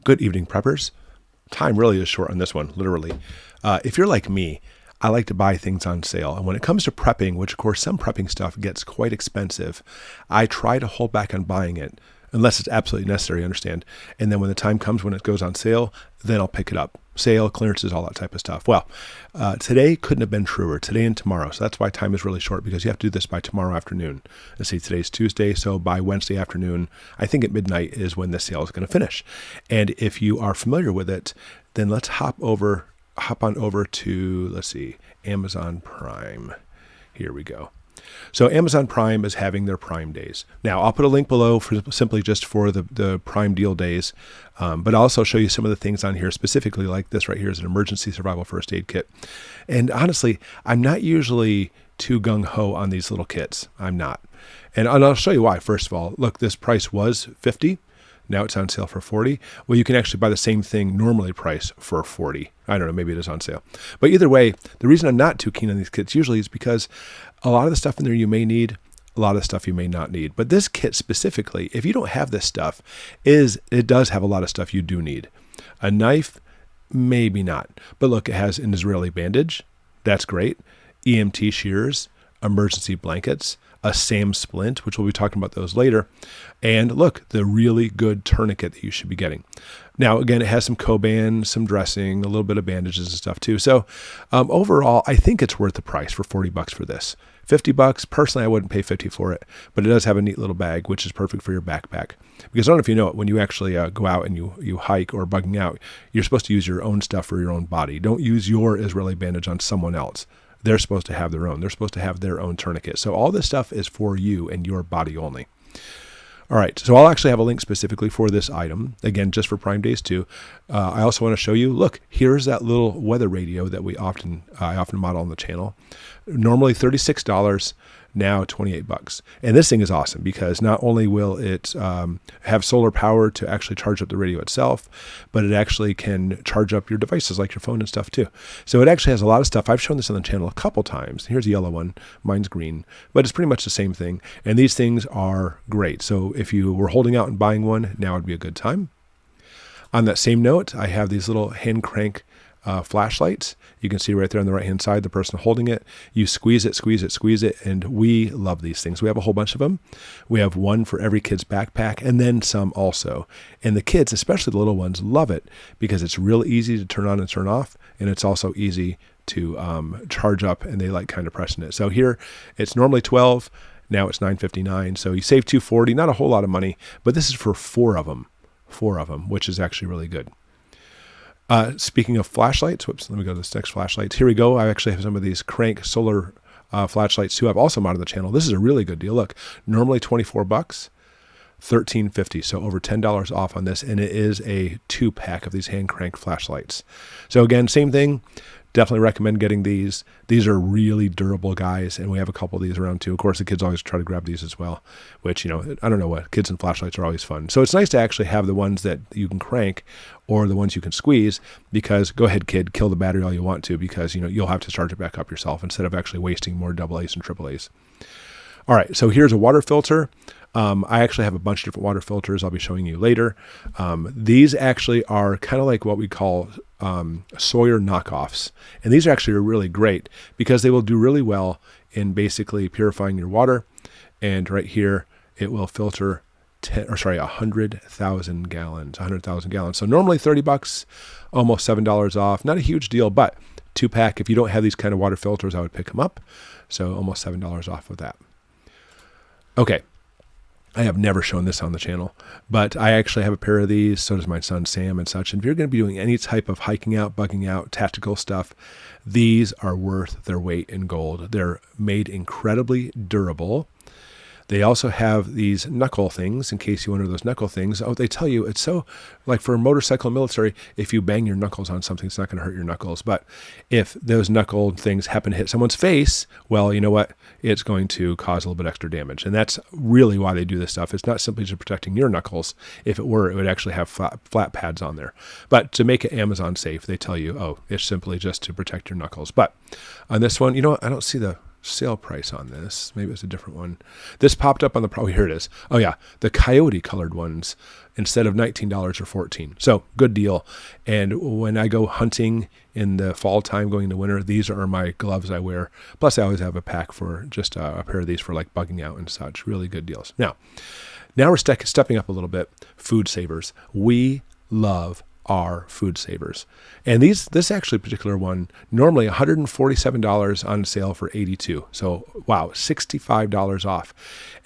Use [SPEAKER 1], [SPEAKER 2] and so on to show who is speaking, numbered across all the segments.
[SPEAKER 1] Good evening, preppers. Time really is short on this one, literally. If you're like me, I like to buy things on sale. And when it comes to prepping, which of course some prepping stuff gets quite expensive, I try to hold back on buying it unless it's absolutely necessary, understand. And then when the time comes when it goes on sale, then I'll pick it up. Sale, clearances, all that type of stuff. Well, today couldn't have been truer, today and tomorrow. So that's why time is really short, because you have to do this by tomorrow afternoon. Let's see, today's Tuesday. So by Wednesday afternoon, I think at midnight is when this sale is going to finish. And if you are familiar with it, then let's hop on over to, let's see, Amazon Prime. Here we go. So Amazon Prime is having their Prime days. Now, I'll put a link below simply just for the Prime deal days, but I'll also show you some of the things on here specifically, like this right here is an emergency survival first aid kit. And honestly, I'm not usually too gung-ho on these little kits. I'm not. And I'll show you why. First of all, look, this price was $50. Now it's on sale for $40. Well, you can actually buy the same thing normally priced for $40. I don't know, maybe it is on sale. But either way, the reason I'm not too keen on these kits usually is because a lot of the stuff in there you may need, a lot of the stuff you may not need. But this kit specifically, if you don't have this stuff, it does have a lot of stuff you do need. A knife, maybe not. But look, it has an Israeli bandage. That's great. EMT shears, emergency blankets, a SAM splint, which we'll be talking about those later. And look, the really good tourniquet that you should be getting. Now, again, it has some Coban, some dressing, a little bit of bandages and stuff too. So overall, I think it's worth the price for $40 for this. $50, personally, I wouldn't pay $50 for it, but it does have a neat little bag, which is perfect for your backpack. Because I don't know if you know it, when you actually go out and you hike or bugging out, you're supposed to use your own stuff for your own body. Don't use your Israeli bandage on someone else. They're supposed to have their own. They're supposed to have their own tourniquet. So all this stuff is for you and your body only. All right, so I'll actually have a link specifically for this item, again, just for Prime Days too. I also want to show you, look, here's that little weather radio that I often model on the channel. Normally $36, now $28. And this thing is awesome because not only will it have solar power to actually charge up the radio itself, but it actually can charge up your devices like your phone and stuff too. So it actually has a lot of stuff. I've shown this on the channel a couple times. Here's a yellow one. Mine's green, but it's pretty much the same thing. And these things are great. So if you were holding out and buying one, now would be a good time. On that same note, I have these little hand crank flashlights. You can see right there on the right hand side, the person holding it. You squeeze it, and we love these things. We have a whole bunch of them. We have one for every kid's backpack and then some also. And the kids, especially the little ones, love it because it's real easy to turn on and turn off, and it's also easy to charge up, and they like kind of pressing it. So here it's normally $12, now it's $9.59. So you save $2.40, not a whole lot of money, but this is for four of them, which is actually really good. Speaking of flashlights, whoops, let me go to this next flashlights. Here we go. I actually have some of these crank solar flashlights too. I've also mounted the channel. This is a really good deal. Look, normally $24, $13.50, so over $10 off on this, and it is a 2-pack of these hand crank flashlights. So again, same thing. Definitely recommend getting these. These are really durable guys, and we have a couple of these around too. Of course, the kids always try to grab these as well, which, I don't know what, kids and flashlights are always fun. So it's nice to actually have the ones that you can crank or the ones you can squeeze, because go ahead, kid, kill the battery all you want to, because, you'll have to charge it back up yourself instead of actually wasting more AA's and AAA's. All right, so here's a water filter. I actually have a bunch of different water filters I'll be showing you later. These actually are kind of like what we call Sawyer knockoffs. And these actually are really great because they will do really well in basically purifying your water. And right here, it will filter 100,000 gallons. So normally $30, almost $7 off. Not a huge deal, but 2-pack. If you don't have these kind of water filters, I would pick them up. So almost $7 off of that. Okay. I have never shown this on the channel, but I actually have a pair of these. So does my son Sam and such. And if you're going to be doing any type of hiking out, bugging out, tactical stuff, these are worth their weight in gold. They're made incredibly durable. They also have these knuckle things in case you wonder those knuckle things. Oh, they tell you it's so, like for a motorcycle and military, if you bang your knuckles on something, it's not going to hurt your knuckles. But if those knuckle things happen to hit someone's face, well, you know what? It's going to cause a little bit extra damage. And that's really why they do this stuff. It's not simply just protecting your knuckles. If it were, it would actually have flat pads on there. But to make it Amazon safe, they tell you, oh, it's simply just to protect your knuckles. But on this one, I don't see the sale price on this. Maybe it's a different one. This popped up on the, oh, here it is. Oh yeah, the coyote colored ones, instead of $19 or $14. So good deal. And when I go hunting in the fall time, going into winter, these are my gloves I wear. Plus I always have a pack for just a pair of these for like bugging out and such. Really good deals. Now we're stepping up a little bit. FoodSavers. We love our FoodSavers. And this actually particular one, normally $147 on sale for $82. So wow, $65 off.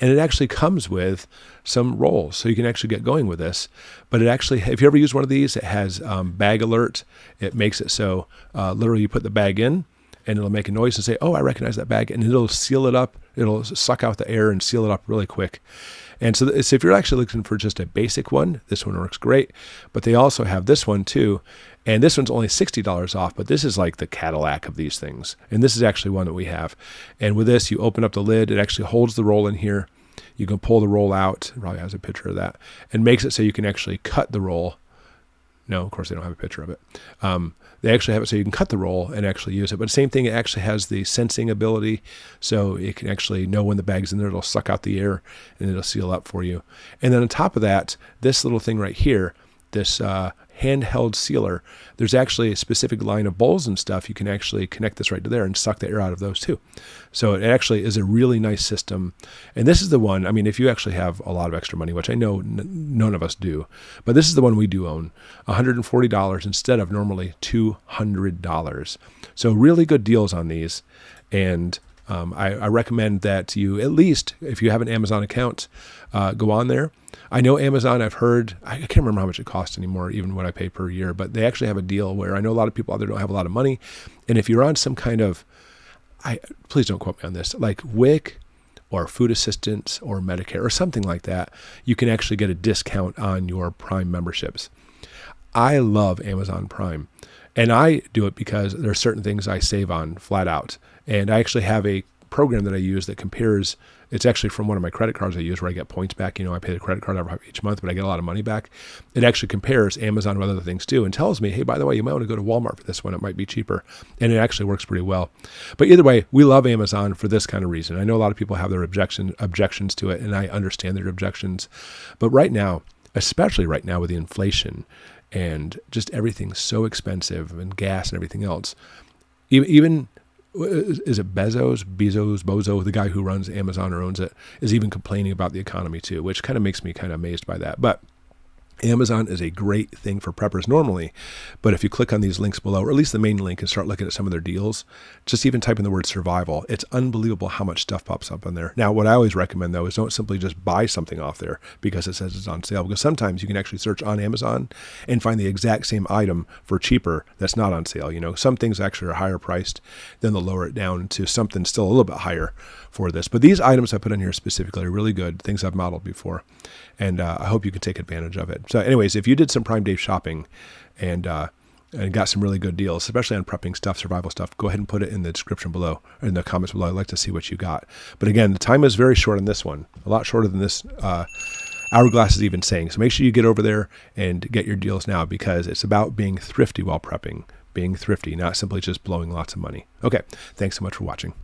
[SPEAKER 1] And it actually comes with some rolls, so you can actually get going with this. But it actually, if you ever use one of these, it has bag alert. It makes it so literally you put the bag in, and it'll make a noise and say, oh, I recognize that bag, and it'll seal it up. It'll suck out the air and seal it up really quick. And so if you're actually looking for just a basic one, this one works great. But they also have this one too. And this one's only $60 off, but this is like the Cadillac of these things. And this is actually one that we have. And with this, you open up the lid. It actually holds the roll in here. You can pull the roll out. It probably has a picture of that. And makes it so you can actually cut the roll. No, of course, they don't have a picture of it. They actually have it so you can cut the roll and actually use it. But same thing, it actually has the sensing ability. So it can actually know when the bag's in there. It'll suck out the air and it'll seal up for you. And then on top of that, this little thing right here, this handheld sealer, there's actually a specific line of bowls and stuff. You can actually connect this right to there and suck the air out of those too. So it actually is a really nice system. And this is the one, I mean, if you actually have a lot of extra money, which I know none of us do, but this is the one we do own, $140 instead of normally $200. So really good deals on these. And I recommend that you, at least if you have an Amazon account, go on there. I know Amazon, I've heard, I can't remember how much it costs anymore, even what I pay per year, but they actually have a deal where I know a lot of people out there don't have a lot of money. And if you're on some kind of, please don't quote me on this, like WIC or food assistance or Medicare or something like that, you can actually get a discount on your Prime memberships. I love Amazon Prime. And I do it because there are certain things I save on flat out. And I actually have a program that I use that compares, it's actually from one of my credit cards I use where I get points back. You know, I pay the credit card each month, but I get a lot of money back. It actually compares Amazon with other things too and tells me, hey, by the way, you might want to go to Walmart for this one. It might be cheaper. And it actually works pretty well. But either way, we love Amazon for this kind of reason. I know a lot of people have their objections to it, and I understand their objections. But right now, especially right now with the inflation and just everything's so expensive and gas and everything else, even is it Bozo, the guy who runs Amazon or owns it, is even complaining about the economy too, which kind of makes me kind of amazed by that. But Amazon is a great thing for preppers normally, but if you click on these links below, or at least the main link, and start looking at some of their deals, just even type in the word survival, it's unbelievable how much stuff pops up on there. Now, what I always recommend though is don't simply just buy something off there because it says it's on sale, because sometimes you can actually search on Amazon and find the exact same item for cheaper that's not on sale. You know, some things actually are higher priced, then they'll lower it down to something still a little bit higher for this. But these items I put in here specifically are really good, things I've modeled before, and I hope you can take advantage of it. So anyways, if you did some Prime Day shopping and got some really good deals, especially on prepping stuff, survival stuff, go ahead and put it in the description below, or in the comments below. I'd like to see what you got. But again, the time is very short on this one, a lot shorter than this Hourglass is even saying. So make sure you get over there and get your deals now, because it's about being thrifty while prepping, being thrifty, not simply just blowing lots of money. Okay, thanks so much for watching.